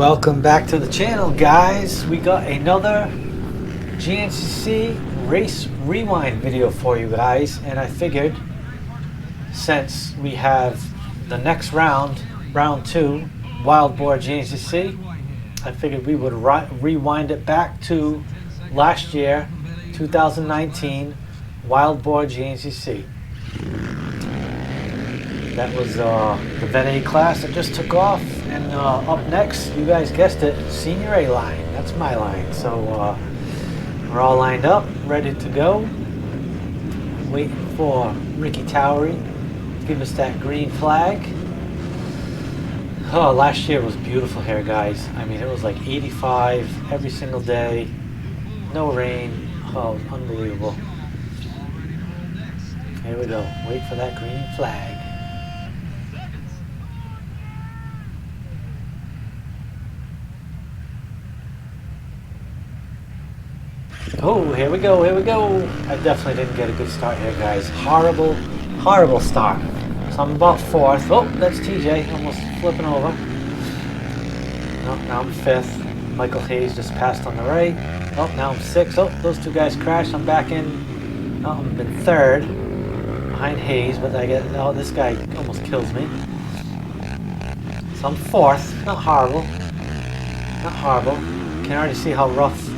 Welcome back to the channel, guys. We got another Gncc race rewind video for you guys, and I figured since we have the next round, round 2, Wild Boar Gncc, I figured we would rewind it back to last year, 2019 Wild Boar Gncc. That was the Vet A class that just took off, and up next, you guys guessed it, Senior A line. That's my line. So we're all lined up, ready to go. Waiting for Ricky Towery to give us that green flag. Oh, last year was beautiful here, guys. I mean, it was like 85 every single day, no rain. Oh, unbelievable. Here we go. Wait for that green flag. Oh, here we go, here we go. I definitely didn't get a good start here, guys. Horrible, horrible start. So I'm about 4th. Oh, that's TJ, almost flipping over. No, now I'm 5th. Michael Hayes just passed on the right. Oh, now I'm 6th. Oh, those two guys crashed. I'm back in. Oh, I'm in 3rd. Behind Hayes, but I get, oh, this guy almost kills me. So I'm 4th. Not horrible. Not horrible. You can already see how rough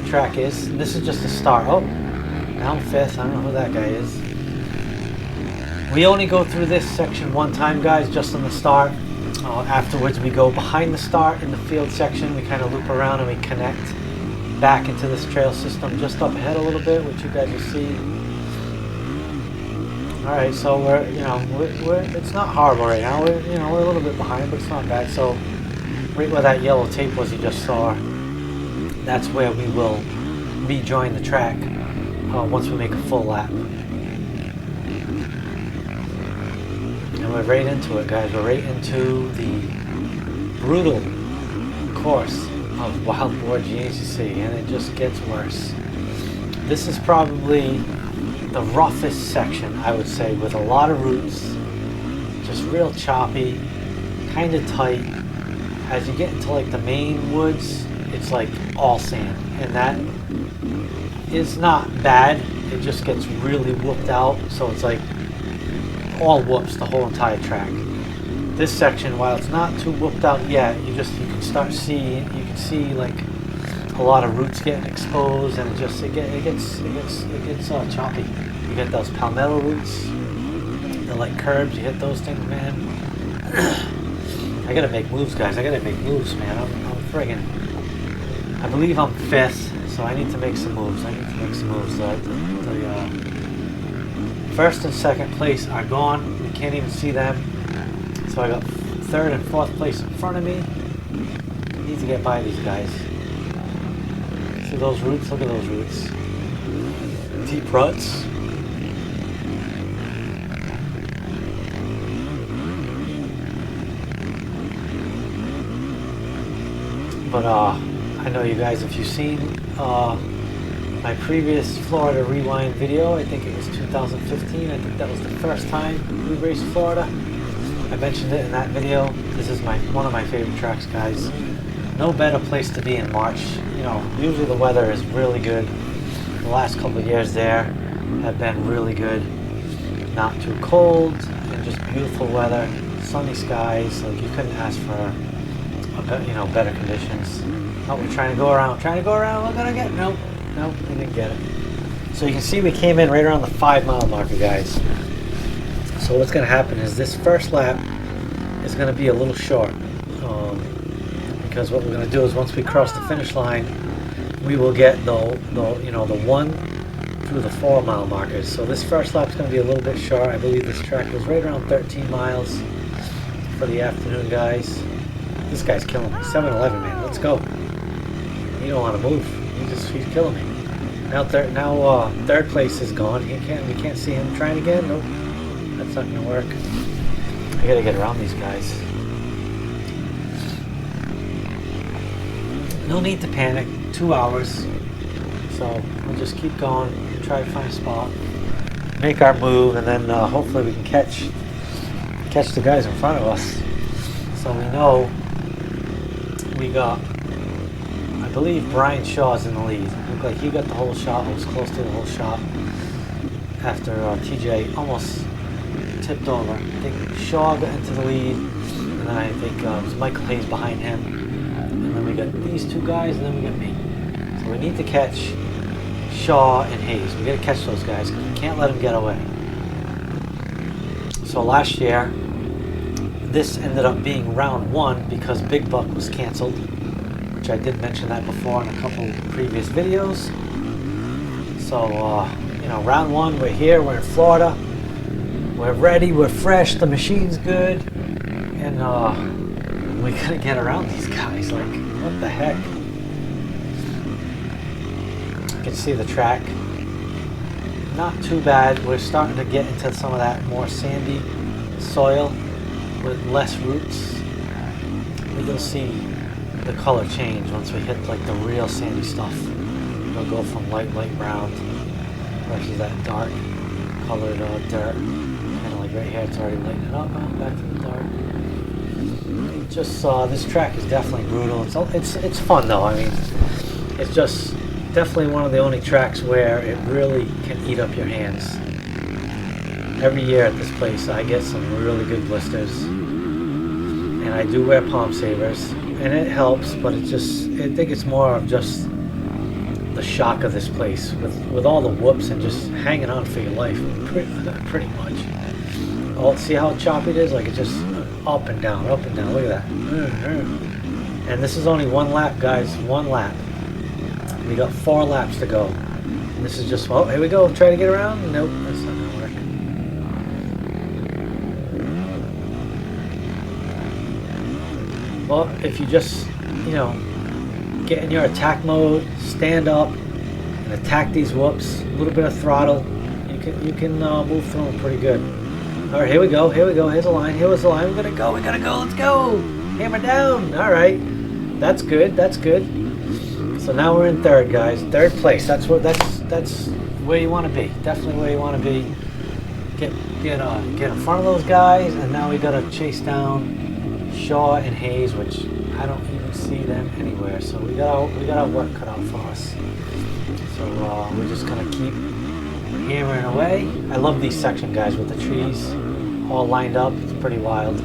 track is. This is just a start. Oh, now I'm 5th. I don't know who that guy is. We only go through this section one time, guys, just on the start. Afterwards, we go behind the start in the field section. We kind of loop around and we connect back into this trail system just up ahead a little bit, which you guys will see. All right, so we're, you know, we're it's not horrible right now. We're a little bit behind, but it's not bad. So right where that yellow tape was you just saw, that's where we will rejoin the track once we make a full lap. And we're right into it, guys. We're right into the brutal course of Wild Boar Gncc, and it just gets worse. This is probably the roughest section, I would say, with a lot of roots, just real choppy, kind of tight. As you get into like the main woods, it's like all sand, and that is not bad. It just gets really whooped out, so it's like all whoops the whole entire track. This section, while it's not too whooped out yet, you can start seeing, you can see like a lot of roots getting exposed, and it gets choppy. You get those palmetto roots, they're like curbs. You hit those things, man. I gotta make moves, guys. I gotta make moves, man. I'm friggin'. I believe I'm 5th, so I need to make some moves. The 1st and 2nd place are gone. You can't even see them. So I got 3rd and 4th place in front of me. I need to get by these guys. See those roots? Look at those roots. Deep ruts. But I know you guys, if you've seen my previous Florida Rewind video, I think it was 2015, I think that was the first time we raced Florida. I mentioned it in that video. This is one of my favorite tracks, guys. No better place to be in March. You know, usually the weather is really good. The last couple of years there have been really good. Not too cold, and just beautiful weather, sunny skies. Like, you couldn't ask for better conditions. Oh, we're trying to go around. We're gonna get, nope, we didn't get it. So you can see we came in right around the 5-mile marker, guys. So what's gonna happen is this first lap is gonna be a little short, because what we're gonna do is once we cross the finish line, we will get the 1 through the 4-mile markers. So this first lap is gonna be a little bit short. I believe this track was right around 13 miles for the afternoon, guys. This guy's killing me. 7-11, man. Let's go. You don't want to move. He's killing me. Now third place is gone. We can't see him trying again. Nope. That's not gonna work. I gotta get around these guys. No need to panic. 2 hours. So we'll just keep going. Try to find a spot. Make our move, and then hopefully we can catch the guys in front of us. So we know we got, I believe Brian Shaw's in the lead. It looked like he got the whole shot, or was close to the whole shot, after TJ almost tipped over. I think Shaw got into the lead, and then I think it was Michael Hayes behind him. And then we got these two guys, and then we got me. So we need to catch Shaw and Hayes. We got to catch those guys because we can't let them get away. So last year, this ended up being round 1 because Big Buck was canceled, which I did mention that before in a couple previous videos. So, you know, round 1, we're here, we're in Florida, we're ready, we're fresh, the machine's good, and we gotta get around these guys. Like, what the heck? You can see the track. Not too bad. We're starting to get into some of that more sandy soil with less roots. But you'll see the color change once we hit like the real sandy stuff. It'll go from light brown versus that dark colored dirt. Kind of like right here, it's already lightening up. Back to the dark. Just this track is definitely brutal. It's fun though. I mean, it's just definitely one of the only tracks where it really can eat up your hands. Every year at this place I get some really good blisters, and I do wear palm savers, and it helps, but I think it's more of just the shock of this place with all the whoops and just hanging on for your life pretty much. Oh, see how choppy it is? Like it's just up and down, look at that. And this is only 1 lap, guys, 1 lap. We got 4 laps to go. And this is just, oh, here we go, try to get around. Nope, that's not gonna work. Well, if you just, you know, get in your attack mode, stand up, and attack these whoops, a little bit of throttle, you can move through them pretty good. All right, here we go, here's the line, here's the line, we gotta go, let's go. Hammer down, all right. That's good. So now we're in 3rd, guys. 3rd place. That's where you want to be. Definitely where you want to be. Get in front of those guys, and now we gotta chase down Shaw and Hayes, which I don't even see them anywhere. So we got our work cut out for us. So we're just gonna keep hammering away. I love these section, guys, with the trees all lined up. It's pretty wild.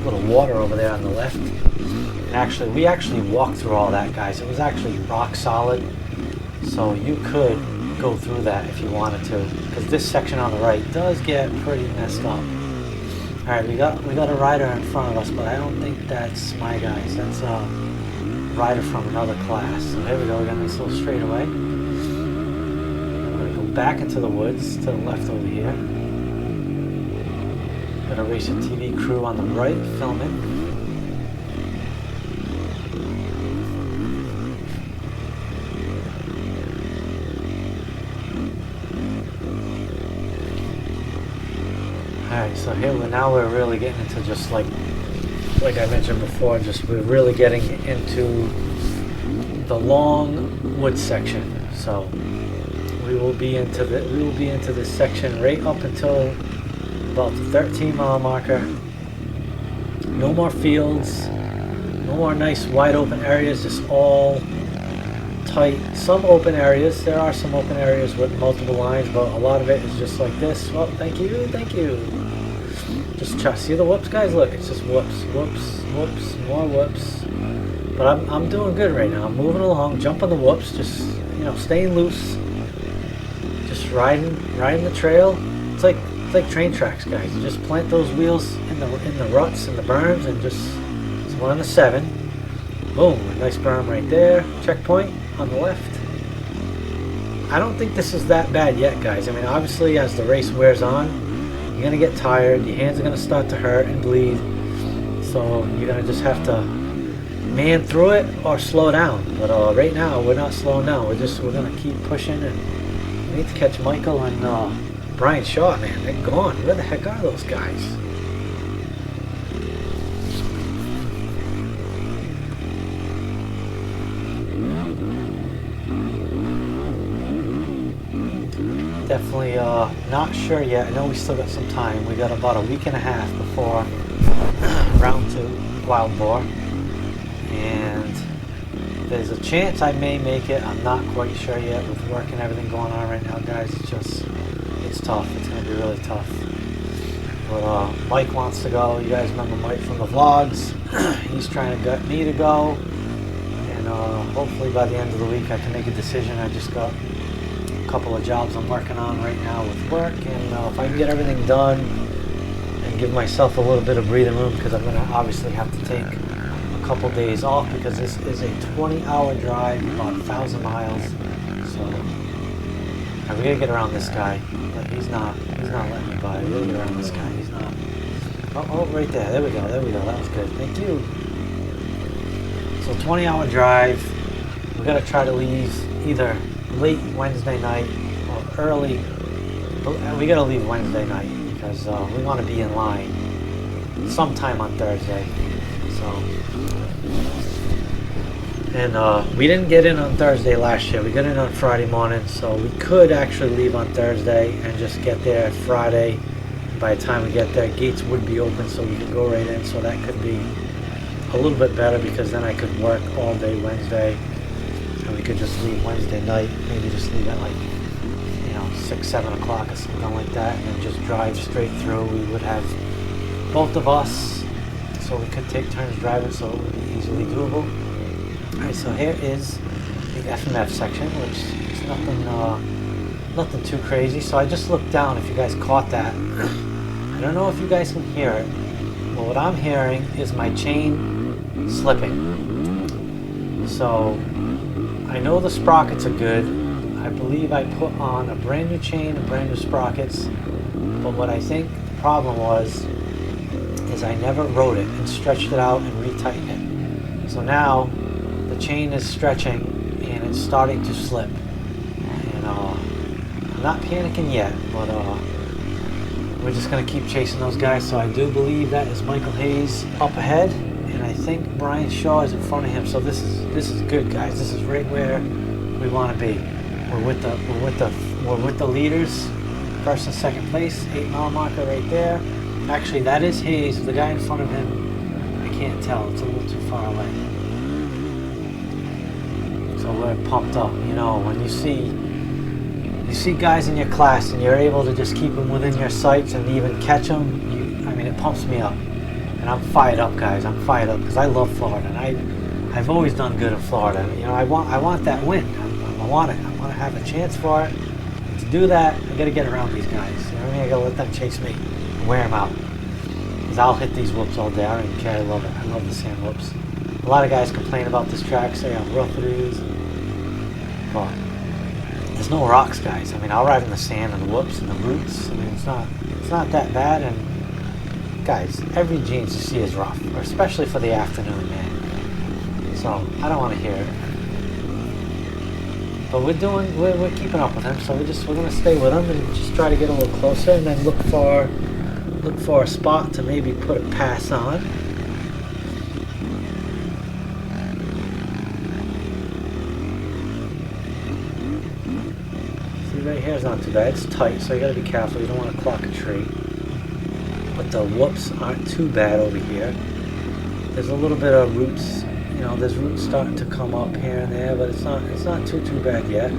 Little water over there on the left. And we actually walked through all that, guys. It was actually rock solid, so you could go through that if you wanted to, because this section on the right does get pretty messed up. All right, we got a rider in front of us, but I don't think that's my guys. That's a rider from another class. So here we go. We got a nice little straightaway. I'm gonna go back into the woods to the left over here. Got a Racing TV crew on the right filming. Alright, so now we're really getting into just like I mentioned before, we're really getting into the long wood section. So we will be into this section right up until about the 13-mile marker. No more fields, no more nice wide open areas, just all tight. Some open areas, there are some open areas with multiple lines, but a lot of it is just like this. Well, thank you. Just see the whoops, guys? Look, it's just whoops, more whoops. But I'm doing good right now. I'm moving along, jumping the whoops, just, you know, staying loose, just riding the trail. It's like train tracks, guys. You just plant those wheels in the ruts and the berms, and just, it's 1 on the 7. Boom, a nice berm right there. Checkpoint on the left. I don't think this is that bad yet, guys. I mean, obviously, as the race wears on, you're gonna get tired. Your hands are gonna start to hurt and bleed. So you're gonna just have to man through it or slow down. But right now, we're not slowing down. We're gonna keep pushing, and we need to catch Michael and Brian Shaw, man. They're gone. Where the heck are those guys? Definitely not sure yet. I know we still got some time. We got about a week and a half before round 2, Wild Boar. And there's a chance I may make it. I'm not quite sure yet with work and everything going on right now, guys. It's tough. It's going to be really tough. But Mike wants to go. You guys remember Mike from the vlogs. He's trying to get me to go. And hopefully by the end of the week I can make a decision. I just got a couple of jobs I'm working on right now with work. And if I can get everything done and give myself a little bit of breathing room, because I'm going to obviously have to take a couple days off, because this is a 20-hour drive, about 1,000 miles. So we gotta get around this guy. But he's not letting me by. We gotta get around this guy. He's not. Oh, right there. There we go. That was good. Thank you. So 20-hour drive. We gotta try to leave either late Wednesday night or early. We gotta leave Wednesday night because we want to be in line sometime on Thursday. So. And we didn't get in on Thursday last year. We got in on Friday morning, so we could actually leave on Thursday and just get there Friday. By the time we get there, gates would be open, so we could go right in. So that could be a little bit better, because then I could work all day Wednesday, and we could just leave Wednesday night. Maybe just leave at like 6, 7 o'clock or something like that, and then just drive straight through. We would have both of us, so we could take turns driving, so it would be easily doable. Alright, so here is the FMF section, which is nothing too crazy. So I just looked down, if you guys caught that. I don't know if you guys can hear it, but what I'm hearing is my chain slipping. So I know the sprockets are good. I believe I put on a brand new chain and brand new sprockets, but what I think the problem was is I never wrote it and stretched it out and retightened it. So now the chain is stretching and it's starting to slip, and I'm not panicking yet, but we're just going to keep chasing those guys. So I do believe that is Michael Hayes up ahead, and I think Brian Shaw is in front of him. So this is good, guys. This is right where we want to be. We're with the leaders, first and second place, 8-mile marker right there. Actually, that is Hayes. The guy in front of him, I can't tell. It's a little too far away. So we're pumped up. When you see guys in your class and you're able to just keep them within your sights and even catch them, it pumps me up. And I'm fired up, guys. I'm fired up because I love Florida, and I've always done good in Florida. I want that win. I want it. I want to have a chance for it. To do that, I got to get around these guys. I got to let them chase me and wear them out. Because I'll hit these whoops all day. I don't even care. I love it. I love the sand whoops. A lot of guys complain about this track, say how rough it is. But there's no rocks, guys. I'll ride in the sand and the whoops and the roots. It's not that bad. And guys, every Gncc is rough, especially for the afternoon, man. So I don't want to hear it. But we're keeping up with him, so we're gonna stay with him and just try to get a little closer, and then look for a spot to maybe put a pass on. See, right here is not too bad. It's tight, so you gotta be careful. You don't want to clock a tree. But the whoops aren't too bad over here. There's a little bit of roots. There's roots starting to come up here and there, but it's not too bad yet.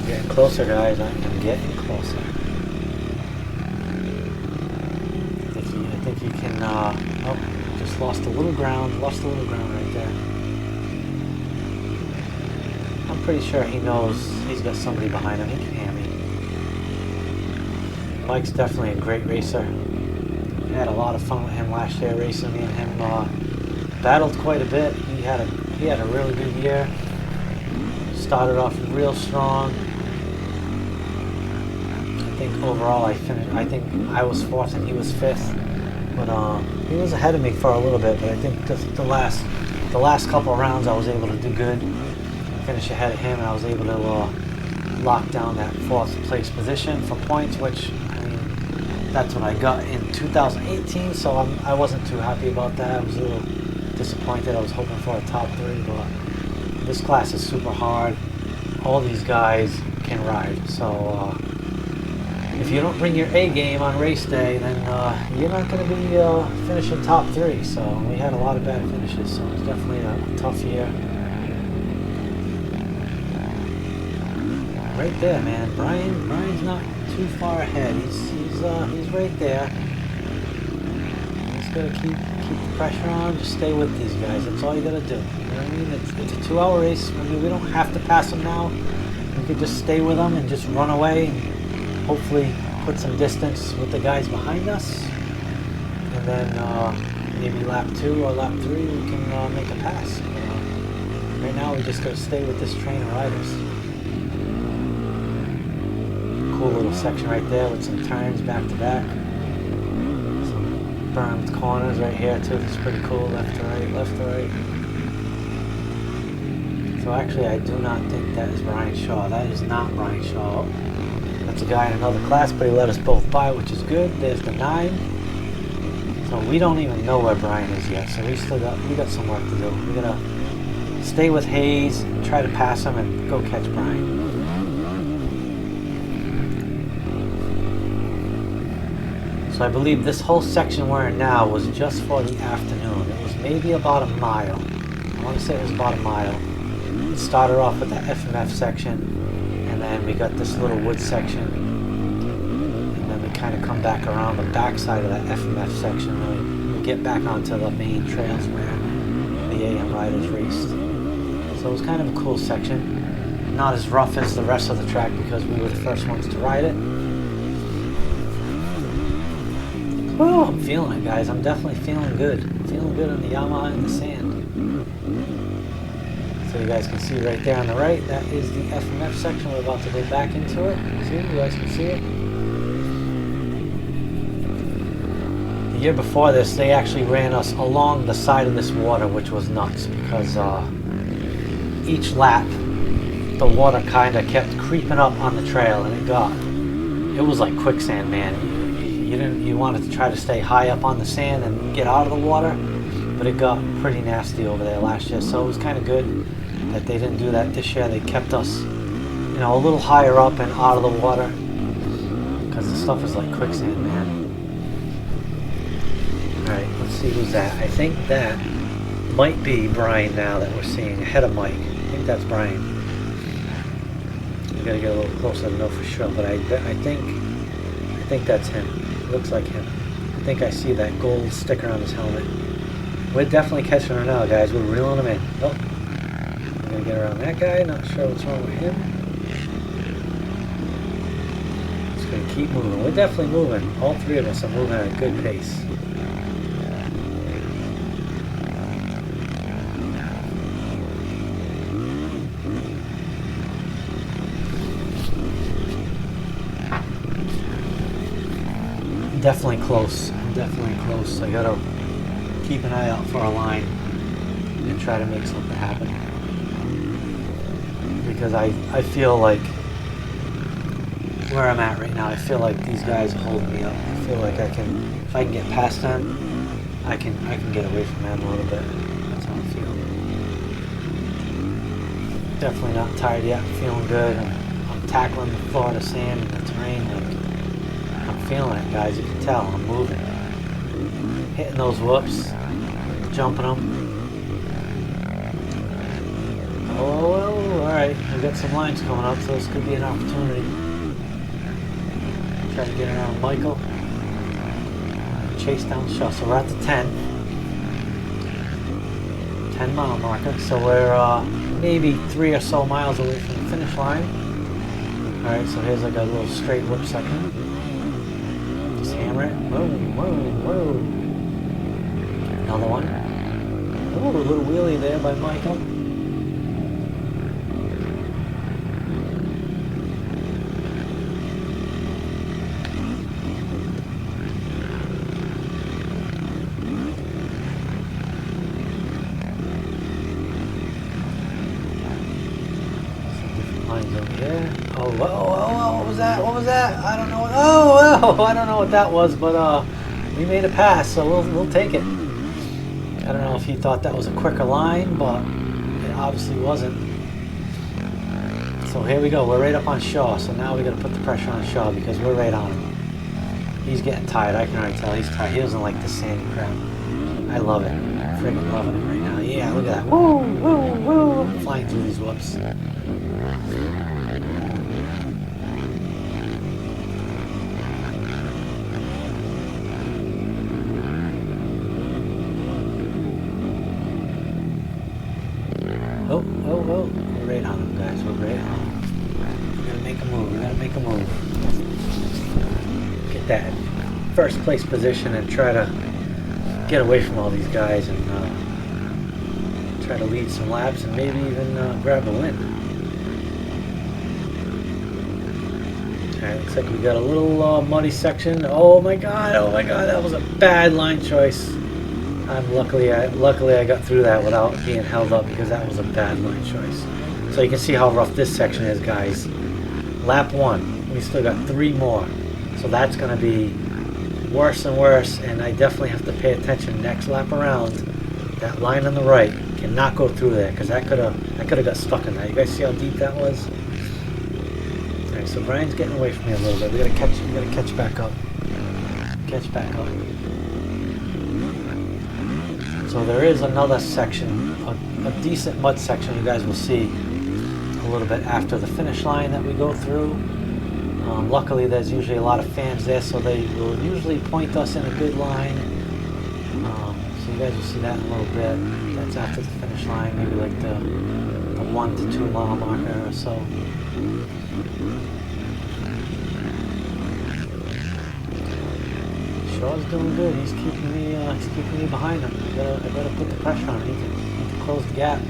Getting closer, guys. I am getting closer. I think you can. Oh, just lost a little ground. Lost a little ground right there. I'm pretty sure he knows he's got somebody behind him. He can hear me. Mike's definitely a great racer. I had a lot of fun with him last year racing. Me and him battled quite a bit. He had a really good year. Started off real strong. I think overall I think I was 4th and he was 5th. But he was ahead of me for a little bit. But I think the last couple of rounds I was able to do good. Finish ahead of him, and I was able to lock down that 4th place position for points, which that's what I got in 2018, so I wasn't too happy about that. I was a little disappointed. I was hoping for a top 3, but this class is super hard. All these guys can ride, so if you don't bring your A game on race day, then you're not going to be finishing top 3. So we had a lot of bad finishes, so it's definitely a tough year. Right there, man. Brian's not too far ahead. He's right there. Just gotta keep the pressure on. Just stay with these guys. That's all you gotta do. You know what I mean? It's a 2-hour race. I mean, we don't have to pass them now. We could just stay with them and just run away and hopefully put some distance with the guys behind us. And then maybe lap 2 or lap 3 we can make a pass. Right now we just gotta stay with this train of riders. Cool little section right there with some turns back to back. Some bermed corners right here too. It's pretty cool. Left to right, left to right. So actually I do not think that is Brian Shaw. That is not Brian Shaw. That's a guy in another class, but he let us both by, which is good. There's the 9. So we don't even know where Brian is yet. So we got some work to do. We gotta stay with Hayes, try to pass him, and go catch Brian. So I believe this whole section we're in now was just for the afternoon. It was maybe about a mile. I want to say it was about a mile. It started off with the FMF section, and then we got this little wood section, and then we kind of come back around the back side of that FMF section, and we get back onto the main trails where the AM riders raced. So it was kind of a cool section. Not as rough as the rest of the track because we were the first ones to ride it. Oh, I'm feeling it, guys. I'm definitely feeling good. Feeling good on the Yamaha in the sand. So you guys can see right there on the right, that is the FMF section. We're about to go back into it. See, you guys can see it. The year before this, they actually ran us along the side of this water, which was nuts because each lap, the water kind of kept creeping up on the trail, and it was like quicksand, man. You wanted to try to stay high up on the sand and get out of the water, but it got pretty nasty over there last year. So it was kind of good that they didn't do that this year. They kept us, you know, a little higher up and out of the water because the stuff is like quicksand, man. All right, let's see who's that. I think that might be Brian now that we're seeing ahead of Mike. I think that's Brian. We gotta get a little closer to know for sure, but I think that's him. Looks like him. I think I see that gold sticker on his helmet. We're definitely catching her now, guys. We're reeling him in. Oh, we're gonna get around that guy. Not sure what's wrong with him. Just gonna keep moving. We're definitely moving. All 3 of us are moving at a good pace. Definitely close. Definitely close. I gotta keep an eye out for a line and try to make something happen. Because I feel like where I'm at right now, I feel like these guys are holding me up. I feel like if I can get past them, I can get away from them a little bit. That's how I feel. Definitely not tired yet. I'm feeling good. I'm tackling the Florida sand and the terrain. I'm feeling it, guys. You can tell I'm moving, hitting those whoops, jumping them. Oh well, all right. We got some lines coming up, so this could be an opportunity. Try to get around Michael, chase down the shot. So we're at the 10 mile marker. So we're maybe 3 or so miles away from the finish line. All right. So here's like a little straight whoop section. Hammer it. Whoa, whoa, whoa. Another one. Oh, a little wheelie there by Michael. Some different lines over here. Oh, whoa, whoa, whoa, what was that? What was that? I don't know. Oh, I don't know what that was, but we made a pass, so we'll take it. I don't know if he thought that was a quicker line, but it obviously wasn't. So here we go. We're right up on Shaw. So now we got to put the pressure on Shaw because we're right on him. He's getting tired. I can already tell he's tired. He doesn't like the sandy crap. I love it. I'm freaking loving it right now. Yeah, look at that. Woo, woo, woo. I'm flying through these whoops. Oh, we're right on him, guys. We're right on him. We gotta make a move. We gotta make a move. Get that first place position and try to get away from all these guys and try to lead some laps and maybe even grab a win. Alright, looks like we got a little muddy section. Oh my god, that was a bad line choice. Luckily I got through that without being held up because that was a bad line choice. So you can see how rough this section is, guys. Lap 1, we still got 3 more. So that's going to be worse and worse, and I definitely have to pay attention next lap around. That line on the right cannot go through there because I could have got stuck in that. You guys see how deep that was? Alright, so Brian's getting away from me a little bit. We gotta catch back up. Catch back up. So there is another section, a decent mud section you guys will see a little bit after the finish line that we go through. Luckily there's usually a lot of fans there, so they will usually point us in a good line. So you guys will see that in a little bit. That's after the finish line, maybe like the 1 to 2 mile marker or so. Shaw's doing good. He's keeping me behind him. I gotta put the pressure on him. I need to close the gap.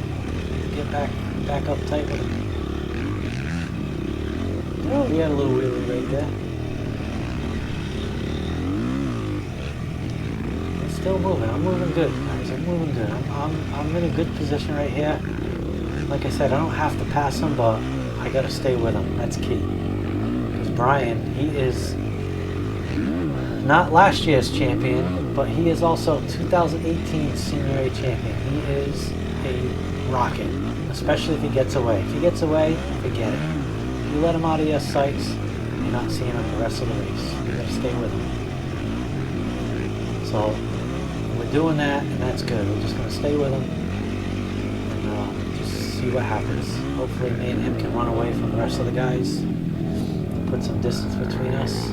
Get back up tight with him. Oh, we had a little wheelie right there. It's still moving. I'm moving good, guys. I'm moving good. I'm in a good position right here. Like I said, I don't have to pass him, but I gotta stay with him. That's key. Because Brian, he is not last year's champion, but he is also 2018 Senior A champion. He is a rocket, especially if he gets away. If he gets away, forget it. You let him out of your sights, you're not seeing him the rest of the race. You gotta stay with him. So we're doing that, and that's good. We're just gonna stay with him and just see what happens. Hopefully me and him can run away from the rest of the guys, put some distance between us.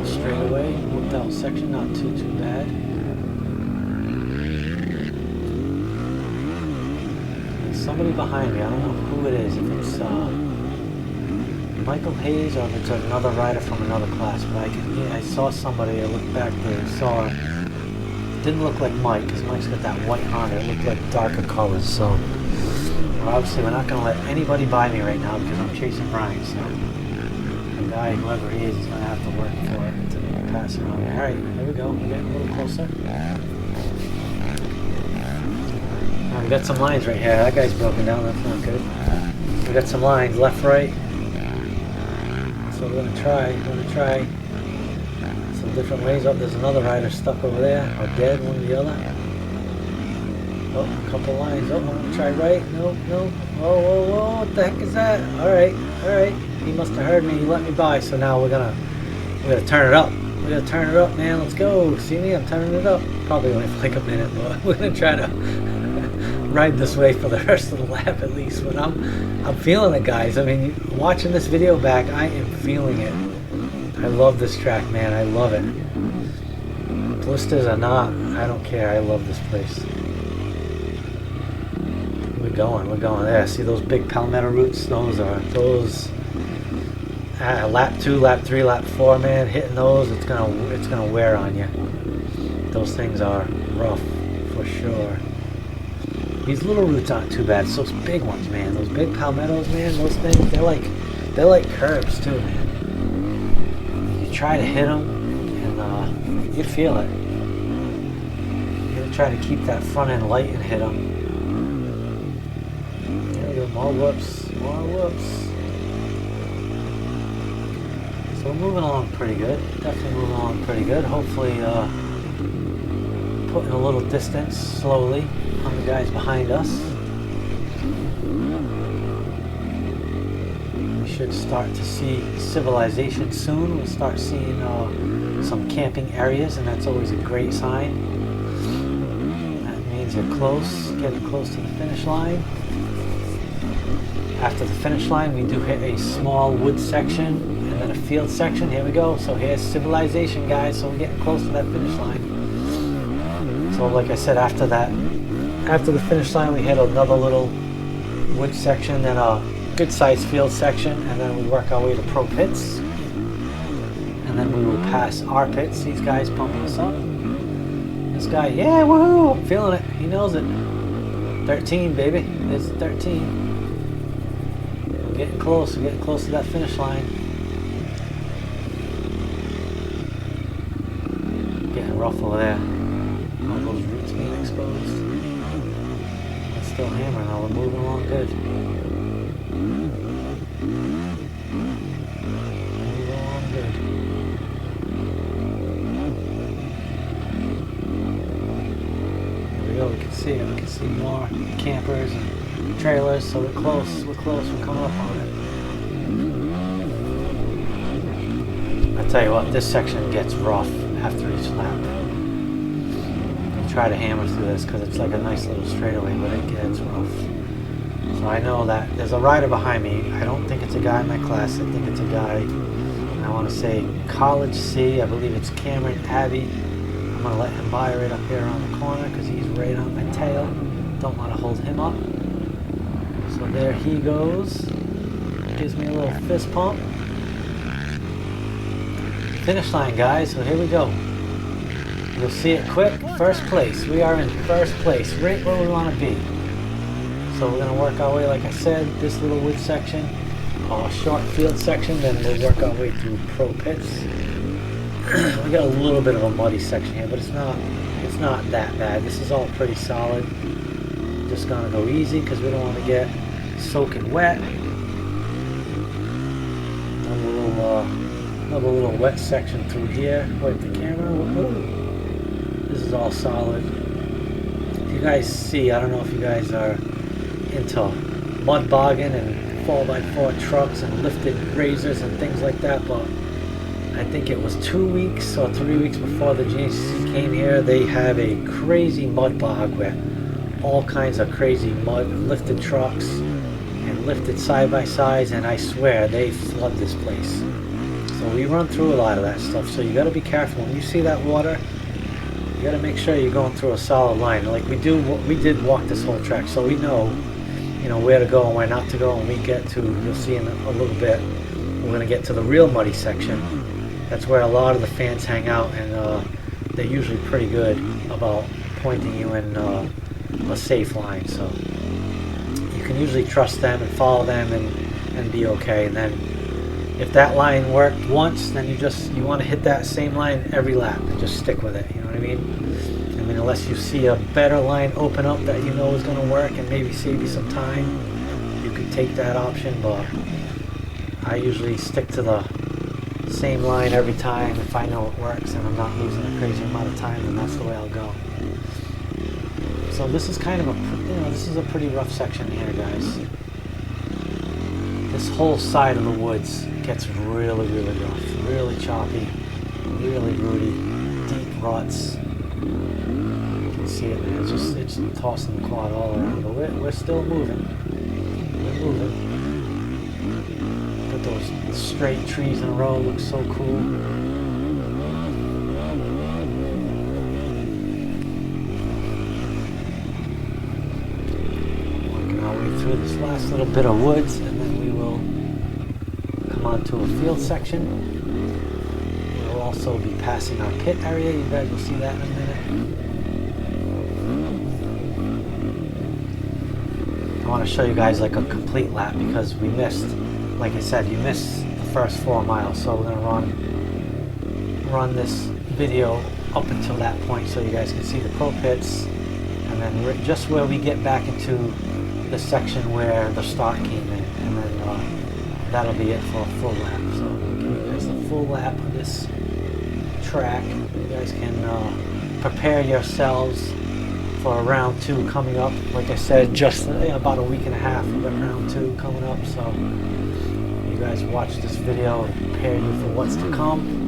Straight away, whooped out section, not too bad. Somebody behind me, I don't know who it is, if it's Michael Hayes or if it's another rider from another class, but I saw somebody, I looked back there, saw, it didn't look like Mike, because Mike's got that white Honda, it looked like darker colors, so obviously we're not going to let anybody by me right now because I'm chasing Brian, so the guy, whoever he is going to have to work for it to pass around. Alright, there we go, we're getting a little closer. We got some lines right here. That guy's broken down. That's not good. We got some lines left, right. So we're gonna try some different ways. Oh, there's another rider stuck over there, or dead, one or the other. Oh, a couple lines. Oh, I'm gonna try right. No. Whoa! What the heck is that? All right. He must have heard me. He let me by. So now we're gonna turn it up. We gotta turn it up, man. Let's go. See me? I'm turning it up. Probably only for like a minute, but we're gonna try to ride this way for the rest of the lap at least. But I'm feeling it, guys. I mean, watching this video back, I am feeling it. I love this track, man. I love it. Blisters or not, I don't care. I love this place. We're going there. See those big palmetto roots? Those lap 2, lap 3, lap 4, man. Hitting those, it's gonna wear on you. Those things are rough for sure. These little roots aren't too bad. It's those big ones, man. Those big palmettos, man. Those things, they're like curbs too, man. You try to hit them, and you feel it. You gotta try to keep that front end light and hit them. more whoops, more whoops. So we're moving along pretty good. Definitely moving along pretty good. Hopefully putting a little distance slowly on the guys behind us. We should start to see civilization soon. We'll start seeing some camping areas, and that's always a great sign. That means you're close, getting close to the finish line. After the finish line, we do hit a small wood section and then a field section. Here we go. So here's civilization, guys. So we're getting close to that finish line. So like I said, after the finish line, we hit another little wood section, then a good sized field section, and then we work our way to pro pits. And then we will pass our pits. These guys pumping us up. This guy, yeah, woohoo! I'm feeling it. He knows it. 13, baby. There's 13. We're getting close. We're getting close to that finish line. Getting rough over there. All those roots being exposed. We're still hammering now. We're moving along good. We can see more campers and trailers, so we're close, we're coming up on it. I tell you what, this section gets rough after each lap. I try to hammer through this because it's like a nice little straightaway, but it gets rough. So I know that there's a rider behind me. I don't think it's a guy in my class, I think it's a guy, I want to say College C, I believe it's Cameron Abbey. I'm going to let him by right up here around the corner because he's right on my tail. Don't want to hold him up. So there he goes. Gives me a little fist pump. Finish line, guys. So here we go. You'll see it quick. First place. We are in first place, right where we want to be. So we're going to work our way, like I said, this little wood section, short field section, then we'll work our way through pro pits. We got a little bit of a muddy section here, but it's not that bad. This is all pretty solid. Just gonna go easy because we don't want to get soaking wet. Another little wet section through here. Wipe the camera. This is all solid. If you guys see, I don't know if you guys are into mud bogging and 4x4 trucks and lifted razors and things like that, but I think it was 2 weeks or 3 weeks before the Gncc came here, they have a crazy mud bog where all kinds of crazy mud, lifted trucks and lifted side-by-sides, and I swear they flood this place. So we run through a lot of that stuff, so you got to be careful. When you see that water, you got to make sure you're going through a solid line. Like we did walk this whole track, so we know, where to go and where not to go. And we get to, you'll see in a little bit, we're going to get to the real muddy section. That's where a lot of the fans hang out, and they're usually pretty good about pointing you in a safe line. So you can usually trust them and follow them and be okay. And then if that line worked once, then you want to hit that same line every lap and just stick with it. You know what I mean? I mean, unless you see a better line open up that you know is going to work and maybe save you some time, you could take that option. But I usually stick to the same line every time. If I know it works and I'm not losing a crazy amount of time, then that's the way I'll go. So this is kind of this is a pretty rough section here, guys. This whole side of the woods gets really, really rough, really choppy, really rooty, deep ruts. You can see it, man. It's tossing the quad all around, but we're still moving. We're moving. Those straight trees in a row look so cool. Working our way through this last little bit of woods, and then we will come onto a field section. We'll also be passing our pit area. You guys will see that in a minute. I want to show you guys like a complete lap because we missed. Like I said, you missed the first 4 miles, so we're gonna run this video up until that point so you guys can see the pro pits, and then just where we get back into the section where the start came in, and then that'll be it for a full lap. So I'll give you guys the full lap of this track. You guys can prepare yourselves for round 2 coming up. Like I said, just about a week and a half, we got round 2 coming up. So you guys watch this video and prepare you for what's to come.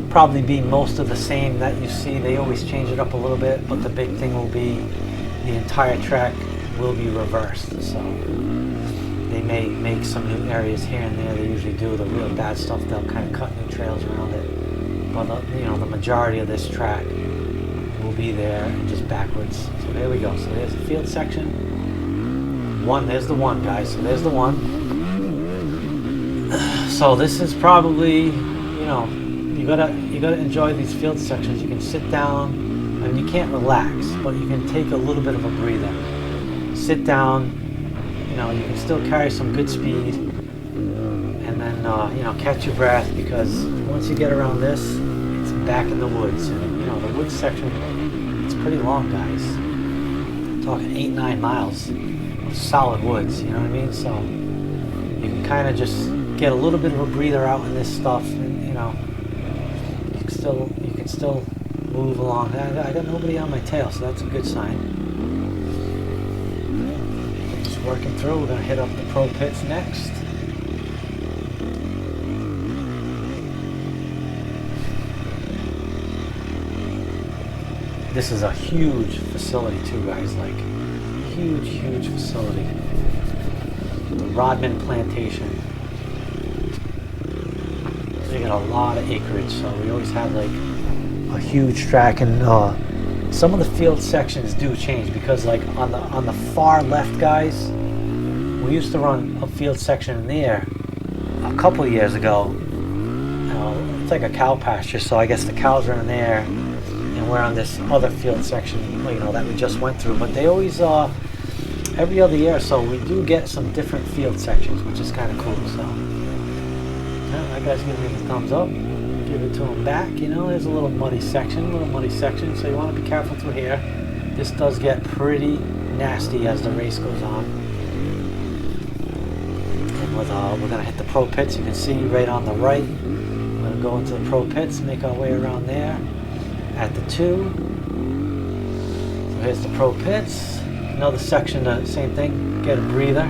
Probably be most of the same that you see. They always change it up a little bit, but the big thing will be the entire track will be reversed. So they may make some new areas here and there. They usually do. The real bad stuff, they'll kind of cut new trails around it. But the majority of this track will be there and just backwards. So there we go. So there's the field section. There's the one, guys. So there's the one. So this is probably, you gotta enjoy these field sections. You can sit down. I mean, you can't relax, but you can take a little bit of a breather. Sit down. You can still carry some good speed, and then catch your breath, because once you get around this, it's back in the woods. And the woods section, it's pretty long, guys. I'm talking 8-9 miles of solid woods. You know what I mean? So you can kind of just get a little bit of a breather out in this stuff, and you can still move along. I got nobody on my tail, so that's a good sign. Working through. We're going to hit up the pro pits next. This is a huge facility too, guys. Like, huge facility. The Rodman Plantation. They got a lot of acreage, so we always have like a huge track, and some of the field sections do change, because like on the far left, guys, we used to run a field section in there a couple of years ago. It's like a cow pasture, so I guess the cows are in there, and we're on this other field section, that we just went through. But they always, every other year or so, we do get some different field sections, which is kind of cool. So that guy's giving me the thumbs up. Give it to him back. There's a little muddy section, so you want to be careful through here. This does get pretty nasty as the race goes on. And we're going to hit the pro pits. You can see right on the right. We're going to go into the pro pits, make our way around there at the 2. So here's the pro pits. Another section, the same thing. Get a breather.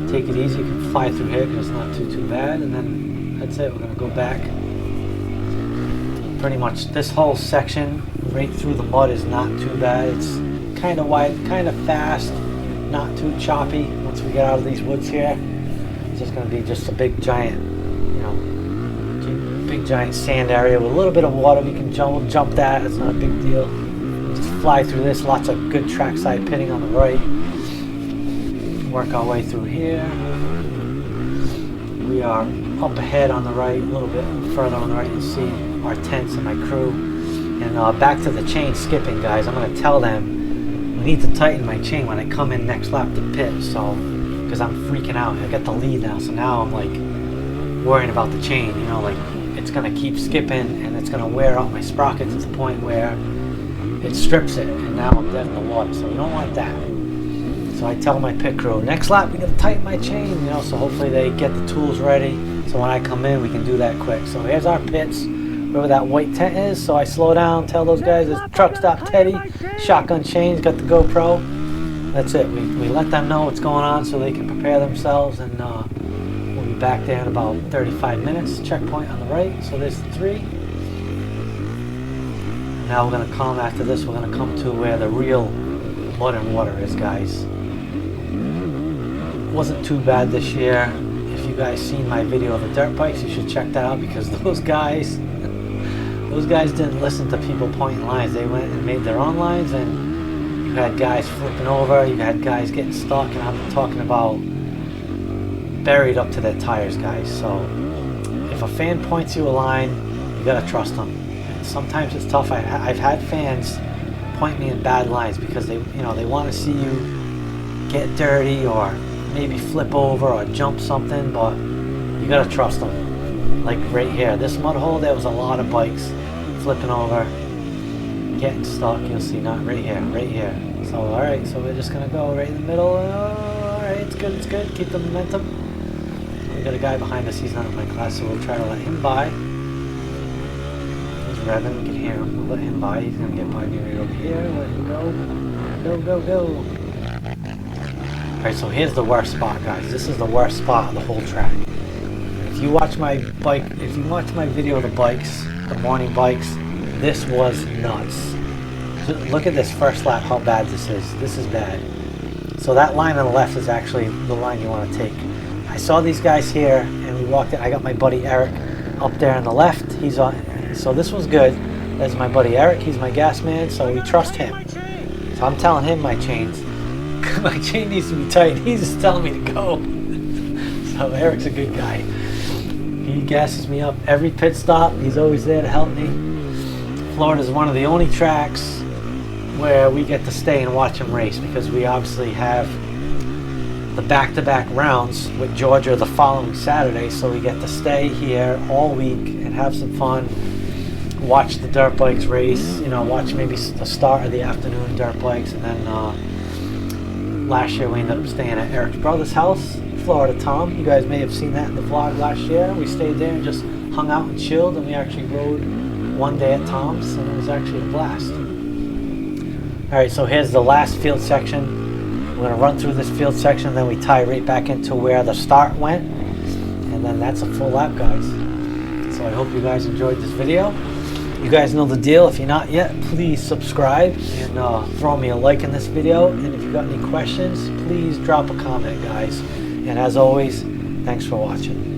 Take it easy. You can fly through here because it's not too bad. And then that's it. We're going to go back. Pretty much this whole section right through the mud is not too bad. It's kind of wide, kind of fast, not too choppy. Once we get out of these woods here, it's just going to be just a big giant sand area with a little bit of water. We can jump that. It's not a big deal. Just fly through this. Lots of good trackside pitting on the right. Work our way through here. We are up ahead on the right, a little bit further on the right. You see our tents and my crew. And back to the chain skipping, guys. I'm going to tell them we need to tighten my chain when I come in next lap to pit. So, because I'm freaking out. I got the lead now, so now I'm like worrying about the chain. Like it's going to keep skipping, and it's going to wear out my sprockets to the point where it strips it, and now I'm dead in the water. So we don't want that. So I tell my pit crew, next lap we got to tighten my chain. So hopefully they get the tools ready. So when I come in, we can do that quick. So here's our pits, wherever that white tent is. So I slow down, tell those guys, it's truck stop Teddy, shotgun chains, got the GoPro. That's it. We let them know what's going on so they can prepare themselves, and we'll be back there in about 35 minutes. Checkpoint on the right. So there's the 3. Now we're going to come, after this, we're going to come to where the real mud and water is, guys. Wasn't too bad this year. If you guys seen my video of the dirt bikes, you should check that out, because those guys didn't listen to people pointing lines. They went and made their own lines, and you had guys flipping over, you had guys getting stuck, and I'm talking about buried up to their tires, guys. So if a fan points you a line, you gotta trust them. And sometimes it's tough. I've had fans point me in bad lines because they want to see you get dirty or maybe flip over or jump something, but you gotta trust them. Like right here, this mud hole, there was a lot of bikes flipping over, getting stuck. You'll see, not right here, right here. So alright, so we're just gonna go right in the middle. Alright, it's good, it's good. Keep the momentum. We got a guy behind us, he's not in my class, so we'll try to let him by. He's revving, we can hear him. We'll let him by, he's gonna get by me right over here. Let him go. Go, go, go. Alright, so here's the worst spot, guys. This is the worst spot on the whole track. If you watch my video of the bikes, the morning bikes, this was nuts. Look at this first lap, how bad this is. This is bad. So that line on the left is actually the line you want to take. I saw these guys here, and we walked in. I got my buddy Eric up there on the left. He's on. So this was good. There's my buddy Eric. He's my gas man, so we trust him. So I'm telling him my chains. My chain needs to be tight. He's just telling me to go. So Eric's a good guy. He gasses me up every pit stop. He's always there to help me. Florida is one of the only tracks where we get to stay and watch him race, because we obviously have the back-to-back rounds with Georgia the following Saturday, so we get to stay here all week and have some fun, watch the dirt bikes race, you know, watch maybe the start of the afternoon dirt bikes. And then last year we ended up staying at Eric's brother's house, Florida Tom. You guys may have seen that in the vlog last year. We stayed there and just hung out and chilled, and we actually rode one day at Tom's, and it was actually a blast. Alright, so here's the last field section. We're going to run through this field section, then we tie right back into where the start went, and then that's a full lap, guys. So I hope you guys enjoyed this video. You guys know the deal. If you're not yet, please subscribe and throw me a like in this video. And if you've got any questions, please drop a comment, guys. And as always, thanks for watching.